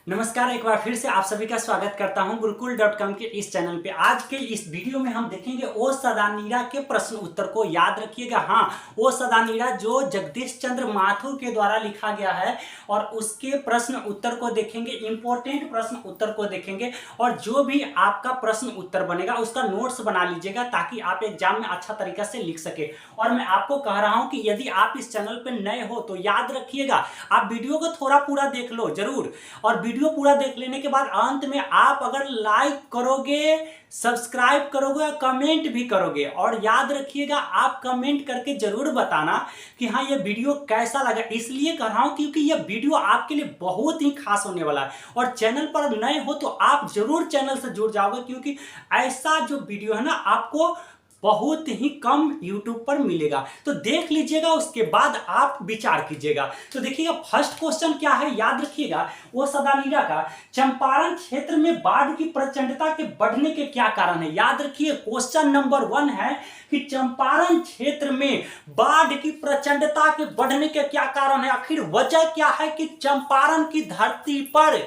नमस्कार, एक बार फिर से आप सभी का स्वागत करता हूं गुरुकुल.com के इस चैनल पे। आज के इस वीडियो में हम देखेंगे ओ सदानीरा के प्रश्न उत्तर को। याद रखिएगा, हाँ, ओ सदानीरा जो जगदीश चंद्र माथुर के द्वारा लिखा गया है और उसके प्रश्न उत्तर को देखेंगे, इंपॉर्टेंट प्रश्न उत्तर को देखेंगे। और जो भी आपका प्रश्न उत्तर बनेगा उसका नोट्स बना लीजिएगा ताकि आप एग्जाम में अच्छा तरीका से लिख सके। और मैं आपको कह रहा हूं कि यदि आप इस चैनल पर नए हो तो याद रखिएगा, आप वीडियो को थोड़ा पूरा देख लो जरूर, और वीडियो पूरा देख लेने के बाद अंत में आप अगर लाइक करोगे, सब्सक्राइब करोगे और कमेंट भी करोगे। और याद रखिएगा, आप कमेंट करके जरूर बताना कि हाँ ये वीडियो कैसा लगा। इसलिए कर रहा हूं क्योंकि ये वीडियो आपके लिए बहुत ही खास होने वाला है। और चैनल पर नए हो तो आप जरूर चैनल से जुड़ जाओगे, क्योंकि ऐसा जो वीडियो है ना आपको बहुत ही कम YouTube पर मिलेगा। तो देख लीजिएगा, उसके बाद आप विचार कीजिएगा। तो देखिएगा, फर्स्ट क्वेश्चन क्या है, याद रखिएगा, वो सदानीरा का चंपारण क्षेत्र में बाढ़ की प्रचंडता के बढ़ने के क्या कारण है। याद रखिए, क्वेश्चन नंबर 1 है कि चंपारण क्षेत्र में बाढ़ की प्रचंडता के बढ़ने के क्या कारण है। आखिर वजह क्या है कि चंपारण की धरती पर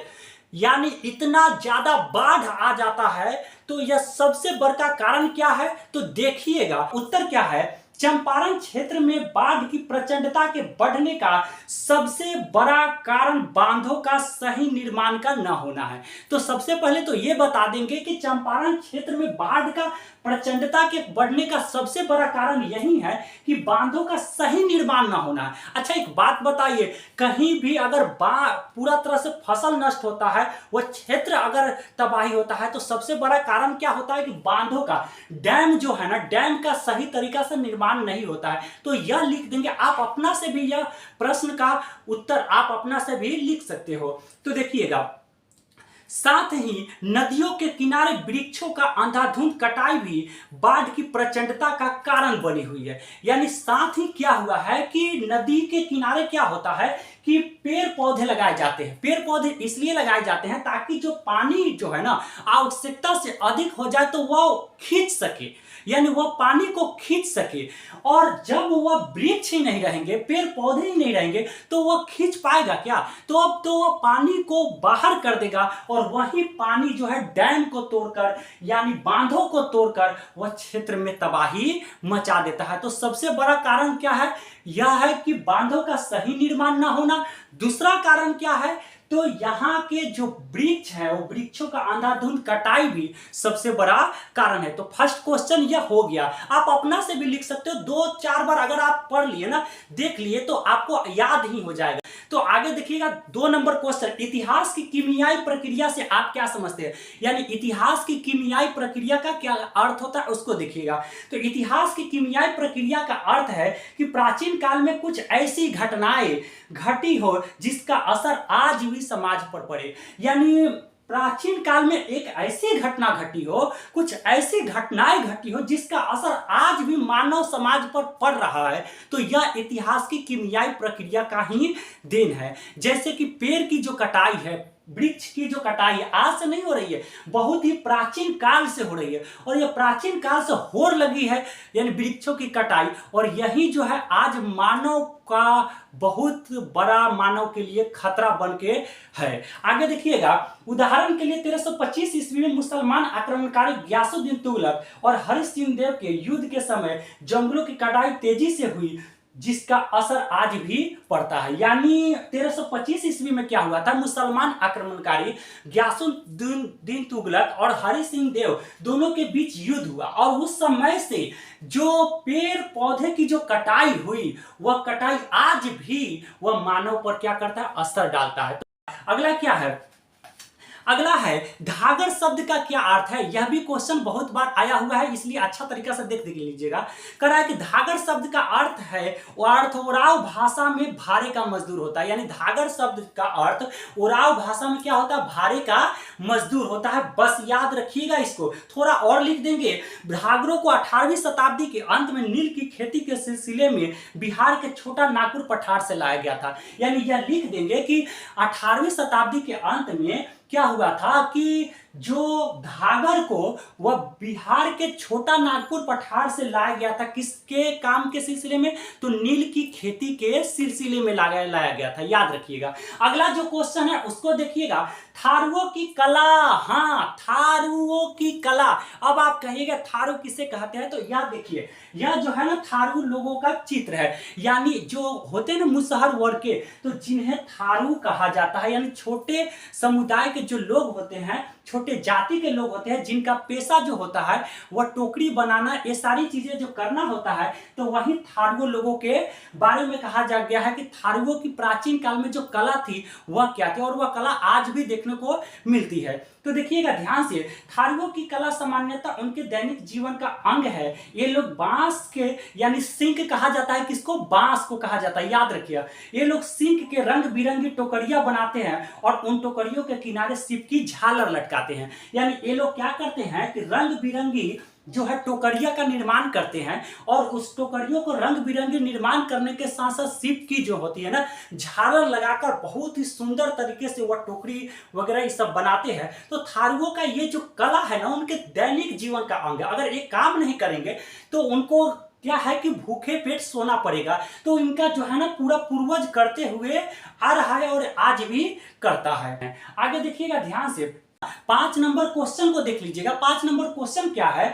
यानी इतना ज्यादा बाढ़ आ जाता है। तो यह सबसे बड़ा कारण क्या है, तो देखिएगा उत्तर क्या है। चंपारण क्षेत्र में बाढ़ की प्रचंडता के बढ़ने का सबसे बड़ा कारण बांधों का सही निर्माण का न होना है। तो सबसे पहले तो यह बता देंगे कि चंपारण क्षेत्र में बाढ़ का प्रचंडता के बढ़ने का सबसे बड़ा कारण यही है कि बांधों का सही निर्माण ना होना है। अच्छा, एक बात बताइए, कहीं भी अगर पूरा तरह से फसल नष्ट होता है, वह क्षेत्र अगर तबाही होता है, तो सबसे बड़ा कारण क्या होता है कि बांधों का, डैम जो है ना, डैम का सही तरीका से निर्माण नहीं होता है। तो यह लिख देंगे। आप अपना से भी यह प्रश्न का उत्तर आप अपना से भी लिख सकते हो। तो देखिएगा, साथ ही नदियों के किनारे वृक्षों का अंधाधुंध कटाई भी बाढ़ की प्रचंडता का कारण बनी हुई है। यानी साथ ही क्या हुआ है कि नदी के किनारे क्या होता है कि पेड़ पौधे लगाए जाते हैं। पेड़ पौधे इसलिए लगाए जाते हैं ताकि जो पानी जो है ना आवश्यकता से अधिक हो जाए तो वह खींच सके, यानी वह पानी को खींच सके। और जब वह वृक्ष ही नहीं रहेंगे, पेड़ पौधे ही नहीं रहेंगे, तो वह खींच पाएगा क्या। तो अब तो वह पानी को बाहर कर देगा और वही पानी जो है डैम को तोड़कर यानी बांधों को तोड़कर वह क्षेत्र में तबाही मचा देता है। तो सबसे बड़ा कारण क्या है, यह है कि बांधों का सही निर्माण ना होना। दूसरा कारण क्या है, तो यहाँ के जो वृक्ष है वो वृक्षों का अंधाधुंध कटाई भी सबसे बड़ा कारण है। तो फर्स्ट क्वेश्चन यह हो गया। आप अपना से भी लिख सकते हो, 2-4 बार अगर आप पढ़ लिए ना, देख लिए, तो आपको याद ही हो जाएगा। तो आगे देखिएगा, 2 नंबर क्वेश्चन, इतिहास की कीमियाई प्रक्रिया से आप क्या समझते हैं। यानी इतिहास की कीमियाई प्रक्रिया का क्या अर्थ होता है उसको देखिएगा। तो इतिहास की कीमियाई प्रक्रिया का अर्थ है कि प्राचीन काल में कुछ ऐसी घटनाएं घटी हो जिसका असर आज भी समाज पर पड़े। यानी प्राचीन काल में एक ऐसी घटना घटी हो, कुछ ऐसी घटनाएं घटी हो जिसका असर आज भी मानव समाज पर पड़ रहा है। तो यह इतिहास की कीमियाई प्रक्रिया का ही देन है। जैसे कि पेड़ की जो कटाई है, वृक्ष की जो कटाई है, आज से नहीं हो रही है, बहुत ही प्राचीन काल से हो रही है। और यह प्राचीन काल से होड़ लगी है, यानी वृक्षों की कटाई। और यही जो है आज मानव का बहुत बड़ा, मानव के लिए खतरा बन के है। आगे देखिएगा, उदाहरण के लिए 1325 ईस्वी में मुसलमान आक्रमणकारी गयासुद्दीन तुगलक और हरि सिंह देव के युद्ध के समय जंगलों की कटाई तेजी से हुई, जिसका असर आज भी पड़ता है। यानी 1325 ईस्वी में क्या हुआ था, मुसलमान आक्रमणकारी गयासुद्दीन तुगलक और हरि सिंह देव दोनों के बीच युद्ध हुआ, और उस समय से जो पेड़ पौधे की जो कटाई हुई, वह कटाई आज भी वह मानव पर क्या करता है, असर डालता है। तो अगला क्या है, अगला है घाघर शब्द का क्या अर्थ है। यह भी क्वेश्चन बहुत बार आया हुआ है, इसलिए अच्छा तरीका से देख लीजिएगा। कह रहा है कि घाघर शब्द का अर्थ है, वो अर्थ ओराव भाषा में भारे का मजदूर होता है। यानी घाघर शब्द का अर्थ ओराव भाषा में क्या होता है, भारे का मजदूर होता है। बस याद रखिएगा, इसको थोड़ा और लिख देंगे। घाघरों को 18वीं शताब्दी के अंत में नील की खेती के सिलसिले में बिहार के छोटा नागपुर पठार से लाया गया था। यानी यह लिख देंगे कि 18वीं शताब्दी के अंत में क्या हुआ था कि जो घाघर को वह बिहार के छोटा नागपुर पठार से लाया गया था। किसके काम के सिलसिले में? तो नील की खेती के सिलसिले में लाया गया था, याद रखिएगा। अगला जो क्वेश्चन है उसको देखिएगा, थारुओं की कला। हाँ, थारुओं की कला। अब आप कहिएगा थारू किसे कहते हैं, तो यह देखिए, यह जो है ना थारू लोगों का चित्र है, यानी जो होते हैं ना मुसहर वर्ग के, तो जिन्हें थारू कहा जाता है, यानी छोटे समुदाय के जो लोग होते हैं, छोटे जाति के लोग होते हैं, जिनका पेशा जो होता है वह टोकरी बनाना, ये सारी चीजें जो करना होता है, तो वही थारुओं लोगों के बारे में कहा जा गया है कि थारुओं की प्राचीन काल में जो कला थी वह क्या थी, और वह कला आज भी देखने को मिलती है। तो देखिएगा ध्यान से, थारुओं की कला सामान्यतः उनके दैनिक जीवन का अंग है। ये लोग बांस के, यानी सिंक कहा जाता है, किसको? बांस को कहा जाता है, याद रखिए। ये लोग सिंक के रंग बिरंगी टोकरियां बनाते हैं और उन टोकरियों के किनारे सिप की झालर लटकाते हैं। यानी ये लोग क्या करते हैं कि रंग बिरंगी जो है टोकरिया का निर्माण करते हैं, और उस टोकरियों को रंग बिरंगे निर्माण करने के साथ साथ सिप की जो होती है ना झालर लगाकर बहुत ही सुंदर तरीके से वह टोकरी वगैरह ये सब बनाते हैं। तो थारुओं का ये जो कला है ना, उनके दैनिक जीवन का अंग है। अगर ये काम नहीं करेंगे तो उनको क्या है कि भूखे पेट सोना पड़ेगा। तो इनका जो है ना पूरा पूर्वज करते हुए आ रहा है और आज भी करता है। आगे देखिएगा ध्यान से, 5 नंबर क्वेश्चन को देख लीजिएगा। 5 नंबर क्वेश्चन क्या है?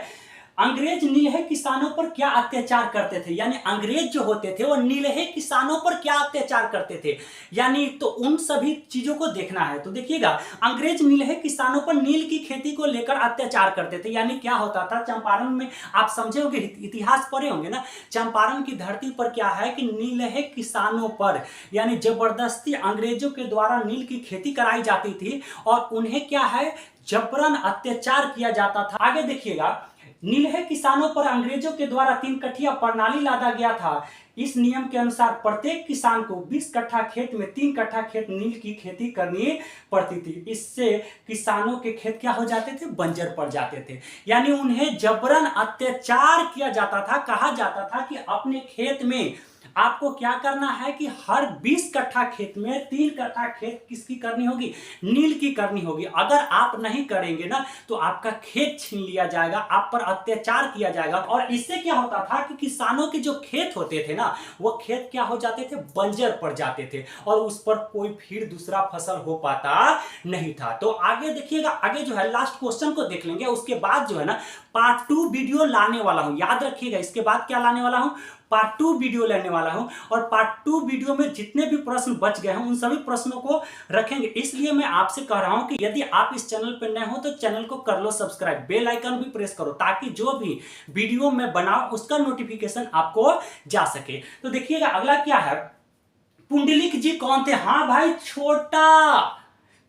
अंग्रेज नीलहे किसानों पर क्या अत्याचार करते थे? यानी अंग्रेज जो होते थे वो नीलहे किसानों पर क्या अत्याचार करते थे, यानी तो उन सभी चीजों को देखना है। तो देखिएगा, अंग्रेज नीलहे किसानों पर नील की खेती को लेकर अत्याचार करते थे। यानी क्या होता था चंपारण में, आप समझे होंगे, इतिहास पढ़े होंगे ना, चंपारण की धरती पर क्या है कि नीलहे किसानों पर यानी जबरदस्ती अंग्रेजों के द्वारा नील की खेती कराई जाती थी और उन्हें क्या है जबरन अत्याचार किया जाता था। आगे देखिएगा, नीलहे किसानों पर अंग्रेजों के द्वारा 3 कट्ठिया प्रणाली लादा गया था। इस नियम के अनुसार प्रत्येक किसान को 20 कट्ठा खेत में 3 कट्ठा खेत नील की खेती करनी पड़ती थी। इससे किसानों के खेत क्या हो जाते थे? बंजर पड़ जाते थे। यानी उन्हें जबरन अत्याचार किया जाता था। कहा जाता था कि अपने खेत में आपको क्या करना है कि हर 20 कट्ठा खेत में 3 कट्ठा खेत किसकी करनी होगी? नील की करनी होगी। अगर आप नहीं करेंगे ना तो आपका खेत छीन लिया जाएगा, आप पर अत्याचार किया जाएगा। और इससे क्या होता था कि किसानों के जो खेत होते थे ना, वो खेत क्या हो जाते थे? बंजर पड़ जाते थे और उस पर कोई फिर दूसरा फसल हो पाता नहीं था। तो आगे देखिएगा, आगे जो है लास्ट क्वेश्चन को देख लेंगे, उसके बाद जो है ना पार्ट 2 वीडियो लाने वाला हूं। याद रखिएगा, इसके बाद क्या लाने वाला हूं? पार्ट 2 वीडियो लेने वाला हूं। और पार्ट 2 वीडियो में जितने भी प्रश्न बच गए हैं उन सभी प्रश्नों को रखेंगे। इसलिए मैं आपसे कह रहा हूं कि यदि आप इस चैनल पर नए हो तो चैनल को कर लो सब्सक्राइब, बेल आइकन भी प्रेस करो, ताकि जो भी वीडियो मैं बनाऊं उसका नोटिफिकेशन आपको जा सके। तो देखिएगा अगला क्या है, पुंडलिक जी कौन थे? हाँ भाई,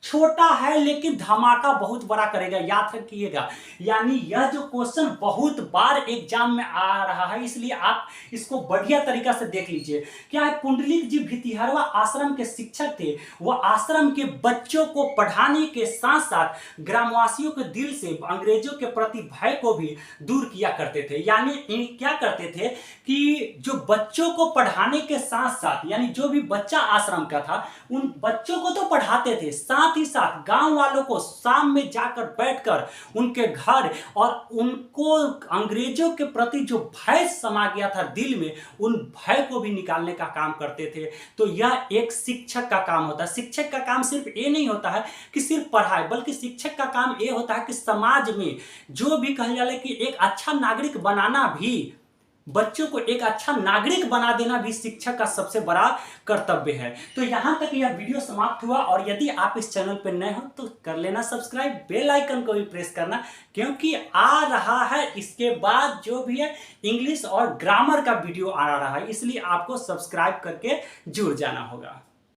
छोटा है लेकिन धमाका बहुत बड़ा करेगा, याद रखिएगा। यानी यह जो क्वेश्चन बहुत बार एग्जाम में आ रहा है, इसलिए आप इसको बढ़िया तरीका से देख लीजिए। क्या है, पुंडलिक जी भितिहरवा आश्रम के शिक्षक थे। वह आश्रम के बच्चों को पढ़ाने के साथ साथ ग्रामवासियों के दिल से अंग्रेजों के प्रति भय को भी दूर किया करते थे। यानी क्या करते थे कि जो बच्चों को पढ़ाने के साथ साथ, यानी जो भी बच्चा आश्रम का था उन बच्चों को तो पढ़ाते थे, साथ ही साथ गांव वालों को शाम में जाकर बैठकर उनके घर और उनको अंग्रेजों के प्रति जो भय समा गया था दिल में, उन भय को भी निकालने का काम करते थे। तो यह एक शिक्षक का काम होता है। शिक्षक का काम सिर्फ ये नहीं होता है कि सिर्फ पढ़ाए, बल्कि शिक्षक का काम ये होता है कि समाज में जो भी कहा जाए कि एक अच्छा नागरिक बनाना भी, बच्चों को एक अच्छा नागरिक बना देना भी शिक्षक का सबसे बड़ा कर्तव्य है। तो यहां तक यह वीडियो समाप्त हुआ, और यदि आप इस चैनल पर नए हो तो कर लेना सब्सक्राइब, बेल आइकन को भी प्रेस करना, क्योंकि आ रहा है इसके बाद जो भी है इंग्लिश और ग्रामर का वीडियो आ रहा है, इसलिए आपको सब्सक्राइब करके जुड़ जाना होगा।